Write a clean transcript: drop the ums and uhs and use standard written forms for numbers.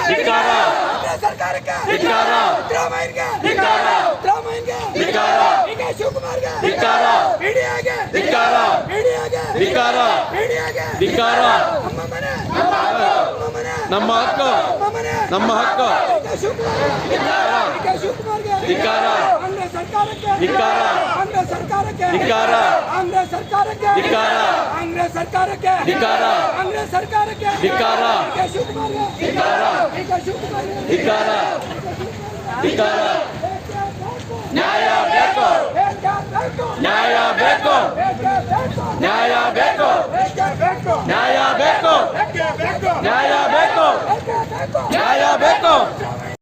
ಧಿಕ್ಕಾರ ಸರ್ಕಾರಕ್ಕೆ ಧಿಕ್ಕಾರ ಸಿದ್ದರಾಮಯ್ಯಗೆ ಧಿಕ್ಕಾರ ಸಿದ್ದರಾಮಯ್ಯಗೆ ಧಿಕ್ಕಾರ ಡಿ.ಕೆ. ಶಿವಕುಮಾರ್ಗೆ ಧಿಕ್ಕಾರ ಮೀಡಿಯಾಗೆ ಧಿಕ್ಕಾರ ಮೀಡಿಯಾಗೆ ಧಿಕ್ಕಾರ ಮೀಡಿಯಾಗೆ ಧಿಕ್ಕಾರ ನಮ್ಮ ಮನೆ ನಮ್ಮ ಹಕ್ಕು ನಮ್ಮ ಹಕ್ಕು ಡಿ.ಕೆ. ಶಿವಕುಮಾರ್ಗೆ ಧಿಕ್ಕಾರ ಕಾಂಗ್ರೆಸ್ ಸರ್ಕಾರಕ್ಕೆ ಧಿಕ್ಕಾರ ಕಾಂಗ್ರೆಸ್ ಸರ್ಕಾರಕ್ಕೆ ಧಿಕ್ಕಾರ ಕಾಂಗ್ರೆಸ್ ಸರ್ಕಾರಕ್ಕೆ ಧಿಕ್ಕಾರ ಕಾಂಗ್ರೆಸ್ ಸರ್ಕಾರಕ್ಕೆ ಧಿಕ್ಕಾರ ಕಾಂಗ್ರೆಸ್ ಸರ್ಕಾರಕ್ಕೆ ಧಿಕ್ಕಾರ ಡಿ.ಕೆ. ಶಿವಕುಮಾರ್ಗೆ ಧಿಕ್ಕಾರ ಡಿ.ಕೆ. ಶಿವಕುಮಾರ್ಗೆ ಧಿಕ್ಕಾರ ಧಿಕ್ಕಾರ ನ್ಯಾಯ ಬೇಕು ನ್ಯಾಯ ಬೇಕು ನ್ಯಾಯ ಬೇಕು ನ್ಯಾಯ ಬೇಕು ನ್ಯಾಯ ಬೇಕು